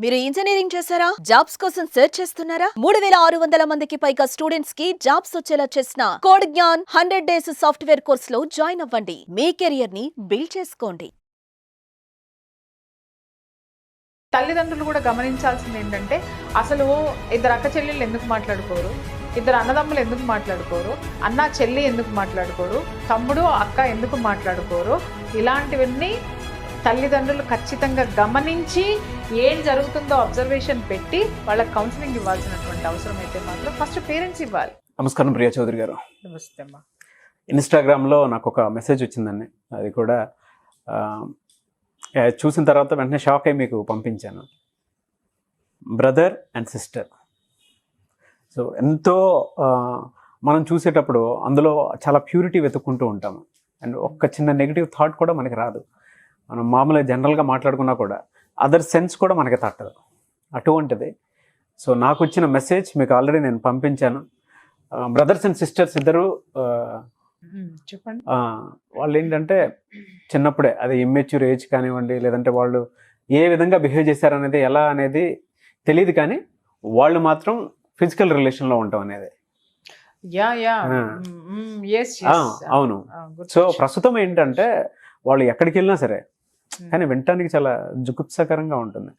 మీరు ఇంజనీరింగ్ చేశారా? జాబ్స్ కోసం సెర్చ్ చేస్తున్నారా? 3600 మందికి పైగా స్టూడెంట్స్ కి జాబ్స్ వచ్చేలా చేసిన code Gyan 100 days software course లో జాయిన్ అవ్వండి. మీ కెరియర్ ని బిల్డ్ చేసుకోండి. తల్లిదండ్రులు కూడా గమనించాల్సింది ఏంటంటే అసలు ఇద్దరు అక్క చెల్లెళ్ళు ఎందుకు మాట్లాడుకోరు, ఇద్దరు అన్నదమ్ములు ఎందుకు మాట్లాడుకోరు, అన్న చెల్లి ఎందుకు మాట్లాడుకోరు, తమ్ముడు అక్క ఎందుకు మాట్లాడుకోరు, ఇలాంటివన్నీ తల్లిదండ్రులు ఖచ్చితంగా గమనించి ఏం జరుగుతుందో అబ్జర్వేషన్ పెట్టి వాళ్ళకి కౌన్సిలింగ్ ఇవ్వాల్సినటువంటి అవసరం అయితే మాత్రం ఫస్ట్ పేరెంట్స్ ఇవ్వాలి. నమస్కారం ప్రియా చౌదరి గారు. నమస్తే అమ్మా. ఇన్స్టాగ్రామ్లో నాకు ఒక మెసేజ్ వచ్చిందండి. అది కూడా చూసిన తర్వాత వెంటనే షాక్ అయి మీకు పంపించాను. Brother and sister. సో ఎంతో మనం చూసేటప్పుడు అందులో చాలా ప్యూరిటీ వెతుక్కుంటూ ఉంటాము. అండ్ ఒక్క చిన్న నెగిటివ్ థాట్ కూడా మనకి రాదు. మనం మామూలుగా జనరల్గా మాట్లాడుకున్నా కూడా అదర్ సెన్స్ కూడా మనకి తట్టదు. అటువంటిది సో నాకు వచ్చిన మెసేజ్ మీకు ఆల్రెడీ నేను పంపించాను. బ్రదర్స్ అండ్ సిస్టర్స్ ఇద్దరు చెప్పండి. వాళ్ళు ఏంటంటే చిన్నప్పుడే అది ఇమ్మెచ్యూర్ ఏజ్ కానివ్వండి, లేదంటే వాళ్ళు ఏ విధంగా బిహేవ్ చేశారనేది ఎలా అనేది తెలియదు, కానీ వాళ్ళు మాత్రం ఫిజికల్ రిలేషన్లో ఉంటాం అనేది. అవును. సో ప్రస్తుతం ఏంటంటే వాళ్ళు ఎక్కడికి వెళ్ళినా సరే, కానీ వినటానికి చాలా జుగుప్సకరంగా ఉంటుంది.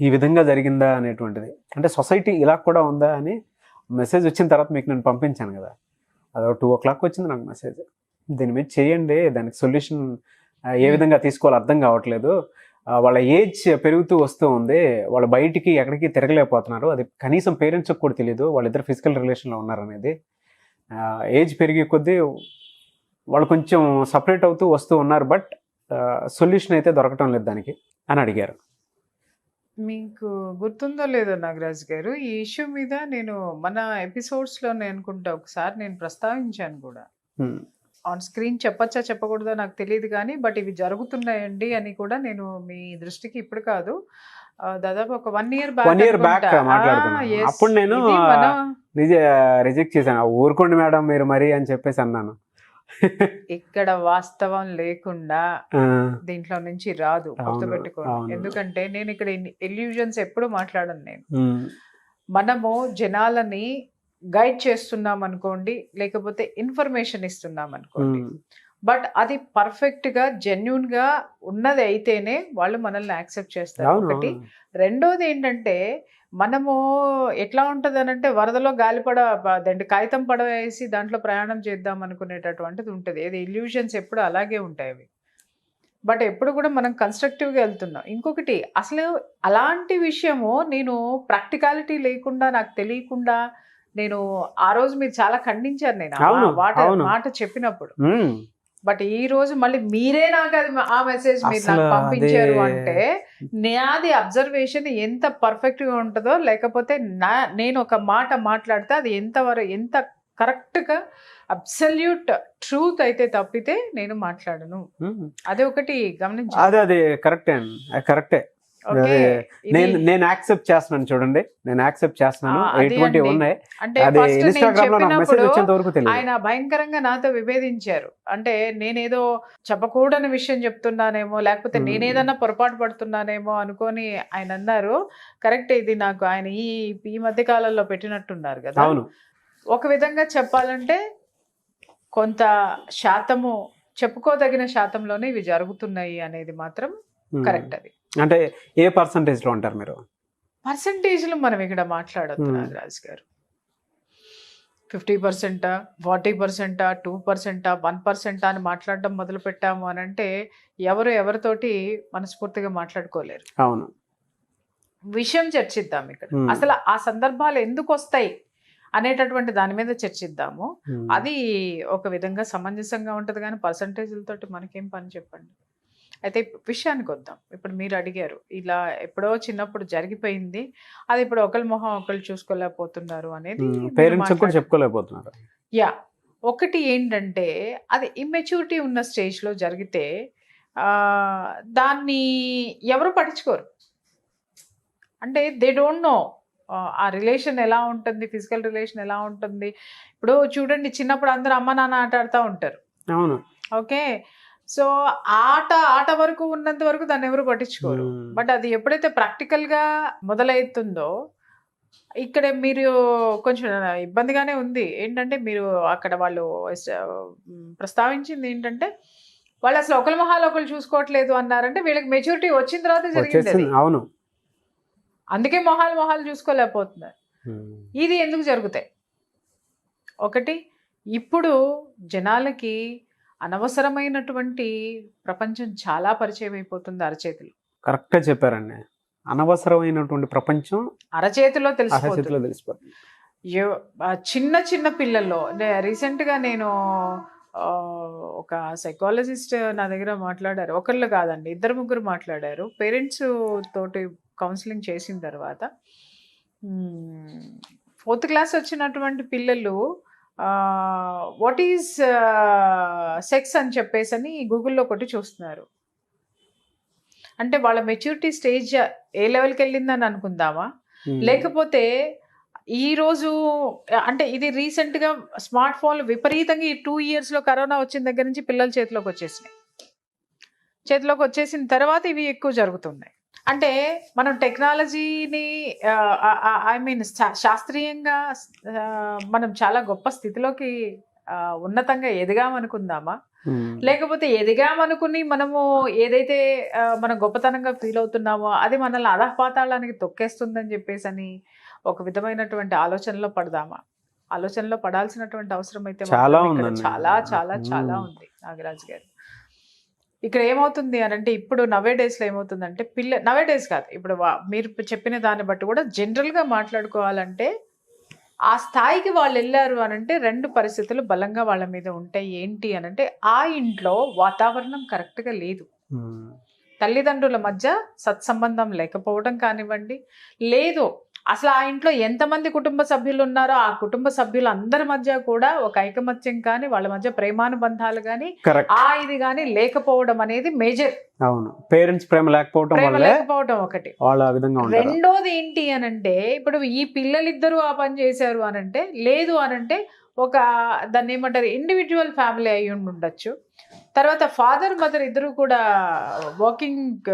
ఈ విధంగా జరిగిందా అనేటువంటిది, అంటే సొసైటీ ఇలా కూడా ఉందా అని మెసేజ్ వచ్చిన తర్వాత మీకు నేను పంపించాను కదా, అది 2 o'clock వచ్చింది నాకు మెసేజ్. దీని మీద చేయండి, దానికి సొల్యూషన్ ఏ విధంగా తీసుకోవాలో అర్థం కావట్లేదు, వాళ్ళ ఏజ్ పెరుగుతూ వస్తూ ఉంది, వాళ్ళు బయటికి ఎక్కడికి తిరగలేకపోతున్నారు, అది కనీసం పేరెంట్స్కి కూడా తెలియదు వాళ్ళిద్దరు ఫిజికల్ రిలేషన్లో ఉన్నారనేది. ఏజ్ పెరిగే కొద్దీ వాళ్ళు కొంచెం సపరేట్ అవుతూ వస్తూ ఉన్నారు, బట్ సొల్యూషన్ అయితే దొరకటం లేదు దానికి అని అడిగారు. మీకు గుర్తుందో లేదో నాగరాజ్ గారు, ఈ ఇష్యూ మీద నేను మన ఎపిసోడ్స్లో అనుకుంటా ఒకసారి నేను ప్రస్తావించాను కూడా. ఆన్ స్క్రీన్ చెప్పచ్చా చెప్పకూడదో నాకు తెలియదు కానీ, బట్ ఇవి జరుగుతున్నాయండి అని కూడా నేను మీ దృష్టికి ఇప్పుడు కాదు, దాదాపు ఒక 1 year బ్యాక్ మాట్లాడుతున్నాను. అప్పుడు నేను రిజెక్ట్ చేశాను, ఊరుకోండి మేడం మీరు మరి అని చెప్పేసి అన్నాను. ఇక్కడ వాస్తవం లేకుండా దీంట్లో నుంచి రాదు, గుర్తుపెట్టుకోండి. ఎందుకంటే నేను ఇక్కడ ఇల్యూజన్స్ ఎప్పుడు మాట్లాడను. నేను మనము జనాలని గైడ్ చేస్తున్నాం అనుకోండి, లేకపోతే ఇన్ఫర్మేషన్ ఇస్తున్నాం అనుకోండి, బట్ అది పర్ఫెక్ట్ గా జెన్యూన్ గా ఉన్నది అయితేనే వాళ్ళు మనల్ని యాక్సెప్ట్ చేస్తారు. ఒకటి. రెండోది ఏంటంటే మనము ఎట్లా ఉంటుంది అనంటే వరదలో గాలిపడ కాగితం పడవ వేసి దాంట్లో ప్రయాణం చేద్దాం అనుకునేటటువంటిది ఉంటుంది. ఏది ఇల్యూషన్స్ ఎప్పుడు అలాగే ఉంటాయి అవి, బట్ ఎప్పుడు కూడా మనం కన్స్ట్రక్టివ్గా వెళ్తున్నాం. ఇంకొకటి, అసలు అలాంటి విషయము నేను ప్రాక్టికాలిటీ లేకుండా నాకు తెలియకుండా నేను ఆ రోజు మీరు చాలా ఖండించారు నేను మాట చెప్పినప్పుడు, బట్ ఈ రోజు మళ్ళీ మీరే నాకు అది ఆ మెసేజ్ మీరు నాకు పంపించారు అంటే నాది అబ్జర్వేషన్ ఎంత పర్ఫెక్ట్ గా ఉంటుందో, లేకపోతే నేను ఒక మాట మాట్లాడితే అది ఎంత కరెక్ట్ గా అబ్సల్యూట్ ట్రూత్ అయితే తప్పితే నేను మాట్లాడను. అదే ఒకటి గమనించాను. అదే కరెక్టే. నేను యాక్సెప్ట్ చేస్తున్నాను, చూడండి నేను యాక్సెప్ట్ చేస్తున్నాను. ఆయన భయంకరంగా నాతో విభేదించారు. అంటే నేనేదో చెప్పకూడని విషయం చెప్తున్నానేమో, లేకపోతే నేనేదన్నా పొరపాటు పడుతున్నానేమో అనుకొని ఆయన అన్నారు. కరెక్ట్, ఇది నాకు ఆయన ఈ మధ్య కాలంలో పెట్టినట్టున్నారు కదా. ఒక విధంగా చెప్పాలంటే కొంత శాతము చెప్పుకోదగిన శాతంలోనే ఇవి జరుగుతున్నాయి అనేది మాత్రం కరెక్ట్. అది అంటే ఏ పర్సంటేజ్ లో అంటారు మీరు? పర్సంటేజ్లు మనం ఇక్కడ మాట్లాడొద్దు నాగరాజ్ గారు. 50%, 40%, 2%, 1% అని మాట్లాడడం మొదలు పెట్టాము అని అంటే ఎవరితోటి మనస్ఫూర్తిగా మాట్లాడుకోలేరు. అవును. విషయం చర్చిద్దాం ఇక్కడ. అసలు ఆ సందర్భాలు ఎందుకు వస్తాయి అనేటటువంటి దాని మీద చర్చిద్దాము. అది ఒక విధంగా సమంజసంగా ఉంటుంది, కానీ పర్సంటేజ్లతోటి మనకేం పని చెప్పండి. అయితే విషయానికి వద్దాం. ఇప్పుడు మీరు అడిగారు, ఇలా ఎప్పుడో చిన్నప్పుడు జరిగిపోయింది, అది ఇప్పుడు ఒకరి మొహం ఒకరు చూసుకోలేకపోతున్నారు అనేది చెప్పుకోలేకపోతున్నారు. ఒకటి ఏంటంటే అది ఇమ్మెచ్యూరిటీ ఉన్న స్టేజ్లో జరిగితే దాన్ని ఎవరు పట్టించుకోరు. అంటే దే డోంట్ నో ఆ రిలేషన్ ఎలా ఉంటుంది, ఫిజికల్ రిలేషన్ ఎలా ఉంటుంది. ఇప్పుడు చూడండి, చిన్నప్పుడు అందరూ అమ్మ నాన్న ఆట ఆడుతూ ఉంటారు. అవును. ఓకే, సో ఆట వరకు ఉన్నంత వరకు దాన్ని ఎవరు పట్టించుకోరు. బట్ అది ఎప్పుడైతే ప్రాక్టికల్ గా మొదలవుతుందో ఇక్కడ మీరు కొంచెం ఇబ్బందిగానే ఉంది. ఏంటంటే మీరు అక్కడ వాళ్ళు ప్రస్తావించింది ఏంటంటే వాళ్ళు అసలు ఒకరి మొహాలు ఒకరు చూసుకోవట్లేదు అన్నారంటే వీళ్ళకి మెచ్యూరిటీ వచ్చిన తర్వాత జరిగింది అది. అవును, అందుకే మొహాలు చూసుకోలేకపోతున్నారు. ఇది ఎందుకు జరుగుతాయి? ఒకటి, ఇప్పుడు జనాలకి అనవసరమైనటువంటి ప్రపంచం చాలా పరిచయం అయిపోతుంది అరచేతులు. కరెక్ట్గా చెప్పారండి. అనవసరమైనటువంటి ప్రపంచం అరచేతిలో అరచేతిలో తెలిసిపోతుంది. చిన్న చిన్న పిల్లల్లో రీసెంట్గా నేను ఒక సైకాలజిస్ట్ నా దగ్గర మాట్లాడారు. ఒకళ్ళు కాదండి, 2-3 మాట్లాడారు. పేరెంట్స్ తోటి కౌన్సిలింగ్ చేసిన తర్వాత 4th క్లాస్ వచ్చినటువంటి పిల్లలు వాట్ ఈజ్ సెక్స్ అని చెప్పేసి గూగుల్లో కొట్టి చూస్తున్నారు. అంటే వాళ్ళ మెచ్యూరిటీ స్టేజ్ ఏ లెవెల్కి వెళ్ళిందని అనుకుందామా, లేకపోతే ఈరోజు అంటే ఇది రీసెంట్గా స్మార్ట్ ఫోన్లు విపరీతంగా ఈ 2 yearsలో కరోనా వచ్చిన దగ్గర నుంచి పిల్లల చేతిలోకి వచ్చేసిన తర్వాత ఇవి ఎక్కువ జరుగుతున్నాయి. అంటే మనం టెక్నాలజీని ఐ మీన్ శాస్త్రీయంగా మనం చాలా గొప్ప స్థితిలోకి ఉన్నతంగా ఎదిగామనుకుందామా, లేకపోతే ఎదిగామనుకుని మనము ఏదైతే మనం గొప్పతనంగా ఫీల్ అవుతున్నామో అది మనల్ని అధఃపాతాళానికి తొక్కేస్తుందని చెప్పేసి అని ఒక విధమైనటువంటి ఆలోచనలో పడదామా? ఆలోచనలో పడాల్సినటువంటి అవసరం అయితే చాలా చాలా ఉంది నాగరాజ్ గారు. ఇక్కడ ఏమవుతుంది అని అంటే ఇప్పుడు నవేడేస్లో ఏమవుతుందంటే నవేడేస్ కాదు, ఇప్పుడు మీరు చెప్పిన దాన్ని బట్టి కూడా జనరల్గా మాట్లాడుకోవాలంటే ఆ స్థాయికి వాళ్ళు వెళ్ళారు అనంటే 2 పరిస్థితులు బలంగా వాళ్ళ మీద ఉంటాయి. ఏంటి అనంటే ఆ ఇంట్లో వాతావరణం కరెక్ట్గా లేదు, తల్లిదండ్రుల మధ్య సత్సంబంధం లేకపోవడం కానివ్వండి, లేదు అసలు ఆ ఇంట్లో ఎంతమంది కుటుంబ సభ్యులు ఉన్నారో ఆ కుటుంబ సభ్యులు అందరి మధ్య కూడా ఒక ఐకమత్యం కానీ వాళ్ళ మధ్య ప్రేమానుబంధాలు కానీ ఇది కానీ లేకపోవడం అనేది మేజర్. అవును, పేరెంట్స్ ప్రేమ లేకపోవడం ఒకటి. రెండోది ఏంటి అనంటే ఇప్పుడు ఈ పిల్లలిద్దరూ ఆ పని చేశారు అనంటే, లేదు అనంటే ఒక దాన్ని ఏమంటారు ఇండివిజువల్ ఫ్యామిలీ అయి ఉండొచ్చు. తర్వాత ఫాదర్ మదర్ ఇద్దరు కూడా వర్కింగ్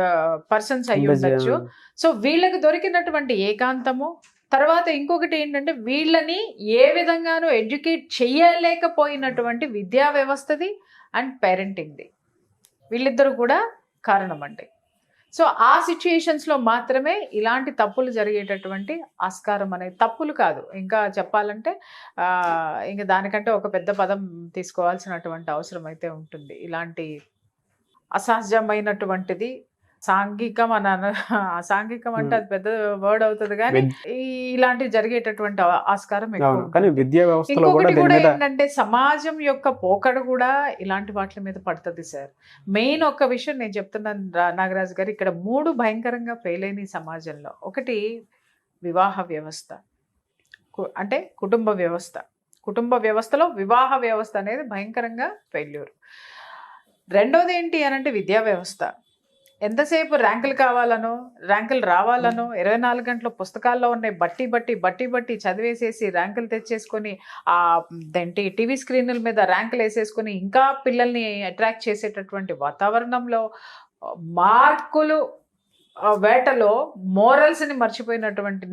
పర్సన్స్ అయి ఉండొచ్చు. సో వీళ్ళకి దొరికినటువంటి ఏకాంతము, తర్వాత ఇంకొకటి ఏంటంటే వీళ్ళని ఏ విధంగానూ ఎడ్యుకేట్ చేయలేకపోయినటువంటి విద్యా వ్యవస్థది అండ్ పేరెంటింగ్ది, వీళ్ళిద్దరూ కూడా కారణం అండి. సో ఆ సిచ్యుయేషన్స్లో మాత్రమే ఇలాంటి తప్పులు జరిగేటటువంటి ఆస్కారం అనేది, తప్పులు కాదు ఇంకా చెప్పాలంటే ఇంకా దానికంటే ఒక పెద్ద పదం తీసుకోవాల్సినటువంటి అవసరం అయితే ఉంటుంది. ఇలాంటి అసహజమైనటువంటిది సాంఘికం సాంఘికం అంటే అది పెద్ద వర్డ్ అవుతుంది కానీ ఇలాంటి జరిగేటటువంటి ఆస్కారం ఎక్కువ. ఇంకొకటి కూడా ఏంటంటే సమాజం యొక్క పోకడ కూడా ఇలాంటి వాటి మీద పడుతుంది సార్. మెయిన్ ఒక విషయం నేను చెప్తున్నాను నాగరాజు గారు, ఇక్కడ 3 భయంకరంగా ఫెయిల్ అయిన సమాజంలో. ఒకటి వివాహ వ్యవస్థ, అంటే కుటుంబ వ్యవస్థలో వివాహ వ్యవస్థ అనేది భయంకరంగా ఫెయిల్యూర్. రెండోది ఏంటి అనంటే విద్యా వ్యవస్థ. ఎంతసేపు ర్యాంకులు కావాలనో ర్యాంకులు రావాలనో 24 గంటల పుస్తకాల్లో ఉన్నాయి బట్టి చదివేసేసి ర్యాంకులు తెచ్చేసుకొని దేంటి టీవీ స్క్రీన్ల మీద ర్యాంకులు వేసేసుకొని ఇంకా పిల్లల్ని అట్రాక్ట్ చేసేటటువంటి వాతావరణంలో మార్కులు వేటలో మోరల్స్ని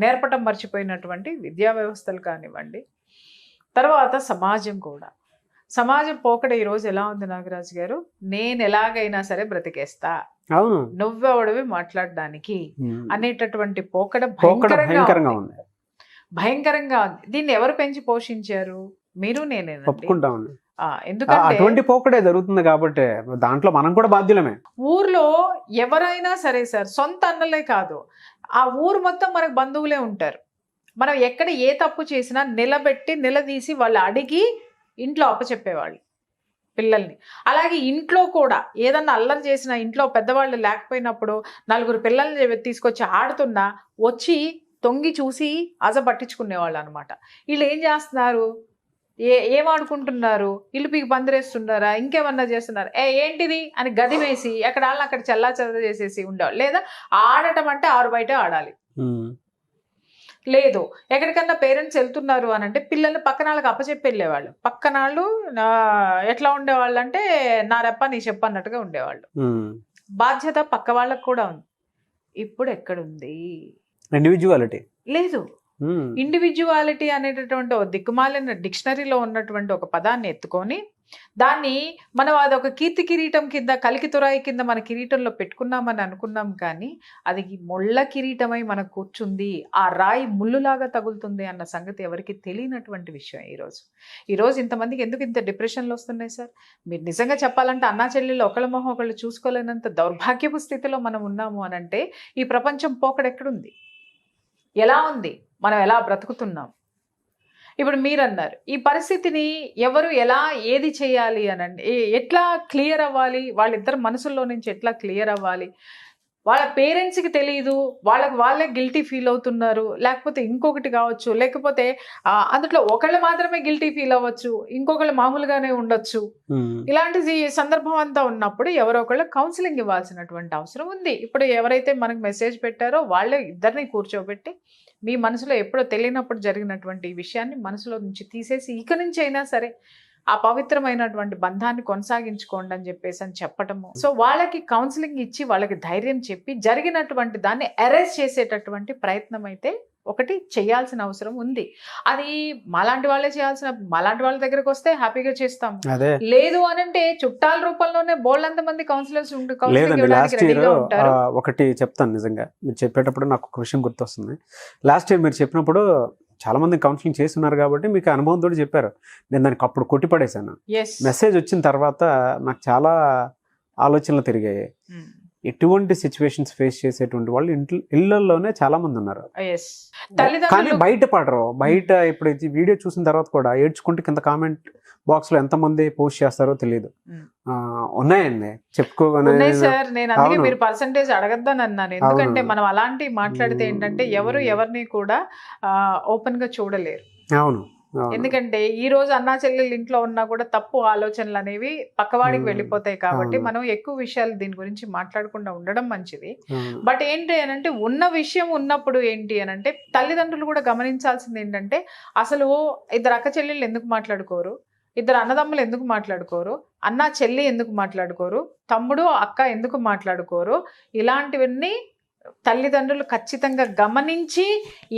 నేర్పటం మర్చిపోయినటువంటి విద్యా వ్యవస్థలు కానివ్వండి. తర్వాత సమాజం పోకడ ఈరోజు ఎలా ఉంది నాగరాజు గారు, నేను ఎలాగైనా సరే బ్రతికేస్తా, నువ్వెవడవి మాట్లాడడానికి అనేటటువంటి పోకడ భయంకరంగా ఉంది. దీన్ని ఎవరు పెంచి పోషించారు? మీరు నేనేనండి. ఎందుకంటే అటువంటి పోకడే జరుగుతుంది కాబట్టి దాంట్లో మనం కూడా బాధ్యులమే. ఊర్లో ఎవరైనా సరే సార్, సొంత అన్నలే కాదు, ఆ ఊరు మొత్తం మనకు బంధువులే ఉంటారు. మనం ఎక్కడ ఏ తప్పు చేసినా నిలదీసి వాళ్ళు అడిగి ఇంట్లో అప్పచెప్పేవాళ్ళు పిల్లల్ని. అలాగే ఇంట్లో కూడా ఏదన్నా అల్లరి చేసినా, ఇంట్లో పెద్దవాళ్ళు లేకపోయినప్పుడు 4 పిల్లల్ని తీసుకొచ్చి ఆడుతున్నా వచ్చి తొంగి చూసి పట్టించుకునేవాళ్ళు అనమాట. వీళ్ళు ఏం చేస్తున్నారు, ఏం ఆడుకుంటున్నారు, ఇల్లు పీకి పందిరేస్తున్నారా, ఇంకేమన్నా చేస్తున్నారు, ఏంటిది అని గది వేసి అక్కడ చల్లా చెద చేసేసి ఉండేవాళ్ళు. లేదా ఆడటం అంటే 6 బయట ఆడాలి, లేదు. ఎక్కడికన్నా పేరెంట్స్ వెళ్తున్నారు అని అంటే పిల్లల్ని పక్కన వాళ్ళకి అప్పచెప్పి వెళ్ళేవాళ్ళు. పక్కన వాళ్ళు ఎట్లా ఉండేవాళ్ళు అంటే నా రెప్ప నీ చెప్ప అన్నట్టుగా ఉండేవాళ్ళు. బాధ్యత పక్క వాళ్ళకు కూడా ఉంది. ఇప్పుడు ఎక్కడుంది ఇండివిజువాలిటీ? లేదు. ఇండివిజువాలిటీ అనేటటువంటి దిక్కుమాలిన డిక్షనరీలో ఉన్నటువంటి ఒక పదాన్ని ఎత్తుకొని దాన్ని మనం అదొక కీర్తి కిరీటం కింద, కలికి తురాయి కింద మన కిరీటంలో పెట్టుకున్నామని అనుకున్నాం, కానీ అది ముళ్ళ కిరీటమై మనకు కూర్చుంది, ఆ రాయి ముళ్ళులాగా తగులుతుంది అన్న సంగతి ఎవరికి తెలియనటువంటి విషయం. ఈరోజు ఇంతమందికి ఎందుకు ఇంత డిప్రెషన్లు వస్తున్నాయి సార్? మీరు నిజంగా చెప్పాలంటే అన్నా చెల్లెళ్ళు ఒకళ్ళ మొహం ఒకళ్ళు చూసుకోలేనంత దౌర్భాగ్యపు స్థితిలో మనం ఉన్నాము అని అంటే ఈ ప్రపంచం పోకడెక్కడుంది, ఎలా ఉంది, మనం ఎలా బ్రతుకుతున్నాం? ఇప్పుడు మీరు అన్నారు ఈ పరిస్థితిని ఎవరు ఎలా ఏది చేయాలి అనండి, ఎట్లా క్లియర్ అవ్వాలి, వాళ్ళిద్దరు మనసుల్లో నుంచి ఎట్లా క్లియర్ అవ్వాలి? వాళ్ళ పేరెంట్స్కి తెలియదు, వాళ్ళే గిల్టీ ఫీల్ అవుతున్నారు, లేకపోతే ఇంకొకటి కావచ్చు, లేకపోతే అందులో ఒకళ్ళు మాత్రమే గిల్టీ ఫీల్ అవ్వచ్చు, ఇంకొకళ్ళు మామూలుగానే ఉండొచ్చు. ఇలాంటి సందర్భం అంతా ఉన్నప్పుడు ఎవరో ఒకళ్ళు కౌన్సిలింగ్ ఇవ్వాల్సినటువంటి అవసరం ఉంది. ఇప్పుడు ఎవరైతే మనకు మెసేజ్ పెట్టారో వాళ్ళే ఇద్దరిని కూర్చోబెట్టి మీ మనసులో ఎప్పుడో తెలియనప్పుడు జరిగినటువంటి ఈ విషయాన్ని మనసులో నుంచి తీసేసి ఇక నుంచి అయినా సరే ఆ పవిత్రమైనటువంటి బంధాన్ని కొనసాగించుకోండి అని చెప్పేసి అని చెప్పటము. సో వాళ్ళకి కౌన్సిలింగ్ ఇచ్చి వాళ్ళకి ధైర్యం చెప్పి జరిగినటువంటి దాన్ని అరెస్ట్ చేసేటటువంటి ప్రయత్నం అయితే ఒకటి చేయాల్సిన అవసరం ఉంది. అది మాలాంటి వాళ్ళే చేయాల్సిన, మాలాంటి వాళ్ళ దగ్గరకు వస్తే హ్యాపీగా చేస్తాం. లేదు అని అంటే చుట్టాల రూపంలోనే బోల్డంత మంది కౌన్సిలర్స్ ఒకటి చెప్తాను. నిజంగా మీరు చెప్పేటప్పుడు నాకు ఒక విషయం గుర్తొస్తుంది. లాస్ట్ ఇయర్ మీరు చెప్పినప్పుడు చాలా మంది కౌన్సిలింగ్ చేస్తున్నారు కాబట్టి మీకు అనుభవంతో చెప్పారు. నేను దానికి అప్పుడు కొట్టిపడేశాను. మెసేజ్ వచ్చిన తర్వాత నాకు చాలా ఆలోచనలు తిరిగాయి. ఎటువంటి సిచ్యువేషన్స్ ఫేస్ చేసేటువంటి వాళ్ళు ఇళ్లలోనే చాలా మంది ఉన్నారు, కానీ బయట పడరు. బయట ఇప్పుడు వీడియో చూసిన తర్వాత కూడా ఏడ్చుకుంటే కింద కామెంట్ బాక్స్ లో ఎంతమంది పోస్ట్ చేస్తారో తెలియదు. ఉన్నాయండి చెప్పుకోగానే సార్. నేను అందుకే మీరు పర్సంటేజ్ అడగద్దని అన్నాను. ఎందుకంటే మనం అలాంటి మాట్లాడితే ఏంటంటే ఎవరు ఎవరిని కూడా ఓపెన్ గా చూడలేరు. అవును. ఎందుకంటే ఈ రోజు అన్నా చెల్లెలు ఇంట్లో ఉన్నా కూడా తప్పు ఆలోచనలు అనేవి పక్కవాడికి వెళ్ళిపోతాయి. కాబట్టి మనం ఎక్కువ విషయాలు దీని గురించి మాట్లాడకుండా ఉండడం మంచిది. బట్ ఏంటి అని అంటే ఉన్న విషయం ఉన్నప్పుడు ఏంటి అని అంటే తల్లిదండ్రులు కూడా గమనించాల్సింది ఏంటంటే అసలు ఇద్దరు అక్క చెల్లెళ్ళు ఎందుకు మాట్లాడుకోరు, ఇద్దరు అన్నదమ్ములు ఎందుకు మాట్లాడుకోరు, అన్న చెల్లి ఎందుకు మాట్లాడుకోరు, తమ్ముడు అక్క ఎందుకు మాట్లాడుకోరు, ఇలాంటివన్నీ తల్లిదండ్రులు ఖచ్చితంగా గమనించి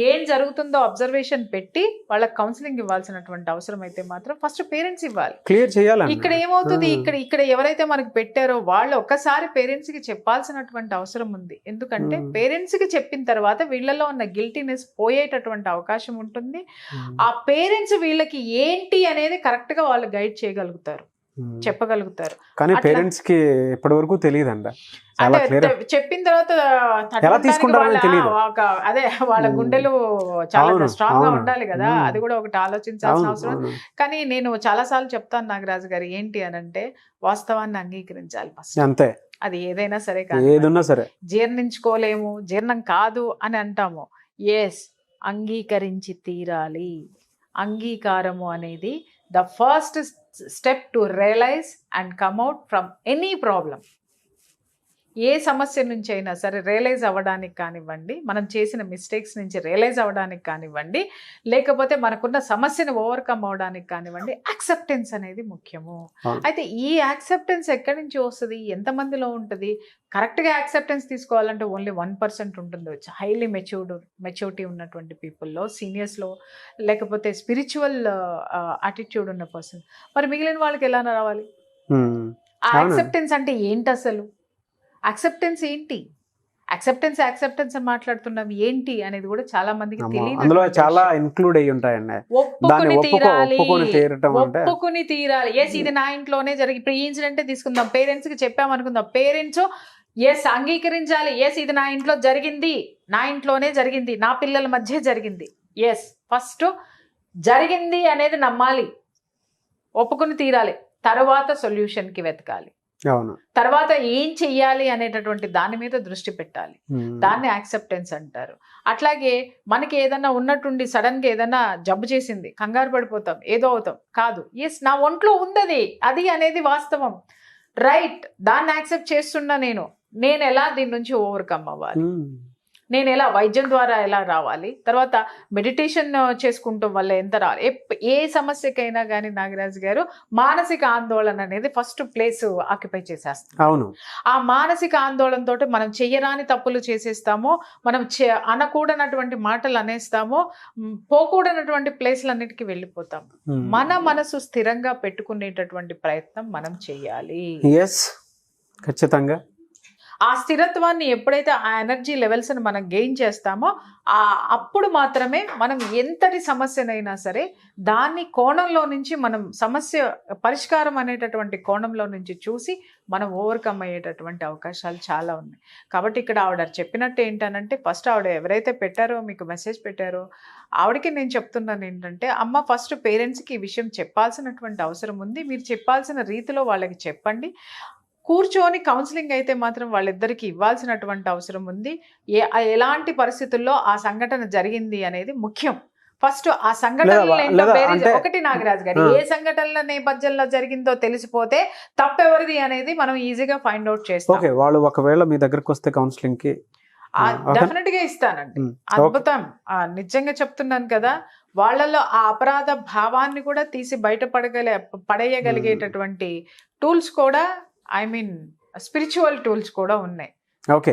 ఏం జరుగుతుందో అబ్జర్వేషన్ పెట్టి వాళ్ళకి కౌన్సిలింగ్ ఇవ్వాల్సినటువంటి అవసరం అయితే మాత్రం ఫస్ట్ పేరెంట్స్ ఇవ్వాలి, క్లియర్ చేయాలి. ఇక్కడ ఏమవుతుంది, ఇక్కడ ఎవరైతే మనకు పెట్టారో వాళ్ళు ఒక్కసారి పేరెంట్స్ కి చెప్పాల్సినటువంటి అవసరం ఉంది. ఎందుకంటే పేరెంట్స్ కి చెప్పిన తర్వాత వీళ్ళలో ఉన్న గిల్టీనెస్ పోయేటటువంటి అవకాశం ఉంటుంది. ఆ పేరెంట్స్ వీళ్ళకి ఏంటి అనేది కరెక్ట్ గా వాళ్ళు గైడ్ చేయగలుగుతారు, చెప్పగలుగుతారు. కానీ పేరెంట్స్ కి ఇప్పటి వరకు తెలియదండి. చెప్పిన తర్వాత అదే వాళ్ళ గుండెలు చాలా స్ట్రాంగ్ గా ఉండాలి కదా, అది కూడా ఒకటి ఆలోచించాల్సిన అవసరం. కానీ నేను చాలా సార్లు చెప్తాను నాగరాజు గారు, ఏంటి అని అంటే వాస్తవాన్ని అంగీకరించాలి ఫస్ట్. అంతే. అది ఏదైనా సరే ఏదైనా సరే జీర్ణించుకోలేము, జీర్ణం కాదు అని అంటాము. ఎస్, అంగీకరించి తీరాలి. అంగీకారము అనేది the first step to realize and come out from any problem. ఏ సమస్య నుంచి అయినా సరే రియలైజ్ అవ్వడానికి కానివ్వండి, మనం చేసిన మిస్టేక్స్ నుంచి రియలైజ్ అవ్వడానికి కానివ్వండి, లేకపోతే మనకున్న సమస్యను ఓవర్కమ్ అవ్వడానికి కానివ్వండి, యాక్సెప్టెన్స్ అనేది ముఖ్యము. అయితే ఈ యాక్సెప్టెన్స్ ఎక్కడి నుంచి వస్తుంది, ఎంతమందిలో ఉంటుంది? కరెక్ట్గా యాక్సెప్టెన్స్ తీసుకోవాలంటే ఓన్లీ 1% ఉంటుంది. హైలీ మెచ్యూరిటీ ఉన్నటువంటి పీపుల్లో, సీనియర్స్లో, లేకపోతే స్పిరిచువల్ యాటిట్యూడ్ ఉన్న పర్సన్. మరి మిగిలిన వాళ్ళకి ఎలా రావాలి? ఆ యాక్సెప్టెన్స్ అంటే ఏంటి అసలు? యాక్సెప్టెన్స్ ఏంటి? యాక్సెప్టెన్స్ అని మాట్లాడుతున్నాం, ఏంటి అనేది కూడా చాలా మందికి తెలియదు. అందులో చాలా ఇన్క్లూడ్ అయ్యి ఉంటాయండి. ఒప్పుకుని తీరాలి. ఎస్, ఇది నా ఇంట్లోనే జరిగి, ఇప్పుడు ఈ ఇన్సిడెంట్ తీసుకుందాం, పేరెంట్స్ కి చెప్పామనుకుందాం, పేరెంట్స్ ఎస్ అంగీకరించాలి, ఎస్ ఇది నా ఇంట్లో జరిగింది, నా ఇంట్లోనే జరిగింది, నా పిల్లల మధ్య జరిగింది. ఎస్, ఫస్ట్ జరిగింది అనేది నమ్మాలి, ఒప్పుకుని తీరాలి, తర్వాత సొల్యూషన్ కి వెతకాలి, తర్వాత ఏం చెయ్యాలి అనేటటువంటి దాని మీద దృష్టి పెట్టాలి. దాన్ని యాక్సెప్టెన్స్ అంటారు. అట్లాగే మనకి ఏదన్నా ఉన్నట్టుండి సడన్ గా ఏదన్నా జబ్బు చేసింది, కంగారు పడిపోతాం, ఏదో అవుతాం. కాదు, ఎస్ నా ఒంట్లో ఉంది అది అనేది వాస్తవం, రైట్, దాన్ని యాక్సెప్ట్ చేస్తున్నా, నేను ఎలా దీని నుంచి ఓవర్కమ్ అవ్వాలి, నేను ఎలా వైద్యం ద్వారా ఎలా రావాలి, తర్వాత మెడిటేషన్ చేసుకుంటాం వల్ల ఎంత రావాలి, ఏ సమస్యకైనా కానీ నాగరాజు గారు మానసిక ఆందోళన అనేది ఫస్ట్ ప్లేస్ ఆక్యుపై చేసేస్తాం. అవును. ఆ మానసిక ఆందోళనతో మనం చెయ్యరాని తప్పులు చేసేస్తాము, మనం అనకూడనటువంటి మాటలు అనేస్తాము, పోకూడనటువంటి ప్లేస్లన్నిటికీ వెళ్ళిపోతాము. మన మనసు స్థిరంగా పెట్టుకునేటటువంటి ప్రయత్నం మనం చెయ్యాలి. ఎస్, ఖచ్చితంగా. ఆ స్థిరత్వాన్ని ఎప్పుడైతే ఆ ఎనర్జీ లెవెల్స్ని మనం గెయిన్ చేస్తామో అప్పుడు మాత్రమే మనం ఎంతటి సమస్యనైనా సరే దాన్ని కోణంలో నుంచి మనం సమస్య పరిష్కారం అనేటటువంటి కోణంలో నుంచి చూసి మనం ఓవర్కమ్ అయ్యేటటువంటి అవకాశాలు చాలా ఉన్నాయి. కాబట్టి ఇక్కడ ఆవిడ చెప్పినట్టు ఏంటనంటే, ఫస్ట్ ఆవిడ ఎవరైతే పెట్టారో, మీకు మెసేజ్ పెట్టారో ఆవిడకి నేను చెప్తున్నాను ఏంటంటే, అమ్మ ఫస్ట్ పేరెంట్స్కి ఈ విషయం చెప్పాల్సినటువంటి అవసరం ఉంది. మీరు చెప్పాల్సిన రీతిలో వాళ్ళకి చెప్పండి. కూర్చొని కౌన్సిలింగ్ అయితే మాత్రం వాళ్ళిద్దరికి ఇవ్వాల్సినటువంటి అవసరం ఉంది. ఎలాంటి పరిస్థితుల్లో ఆ సంఘటన జరిగింది అనేది ముఖ్యం. ఫస్ట్ ఆ సంఘటన ఒకటి నాగరాజు గారు, ఏ సంఘటనల నేపథ్యంలో జరిగిందో తెలిసిపోతే తప్పెవరిది అనేది మనం ఈజీగా ఫైండ్ అవుట్ చేస్తాం. వాళ్ళు ఒకవేళ మీ దగ్గరకు వస్తే కౌన్సిలింగ్ కి డెఫినెట్ గా ఇస్తానండి. అద్భుతం, నిజంగా చెప్తున్నాను కదా, వాళ్ళలో ఆ అపరాధ భావాన్ని కూడా తీసి పడేయగలిగేటటువంటి టూల్స్ కూడా, ఐ మీన్ స్పిరిచువల్ టూల్స్ కూడా ఉన్నాయి. ఓకే,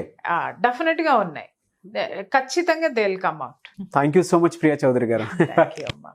డెఫినెట్ గా ఉన్నాయి. ఖచ్చితంగా they will come out. Thank you so much Priya Chaudhary garu. Thank you అమ్మా.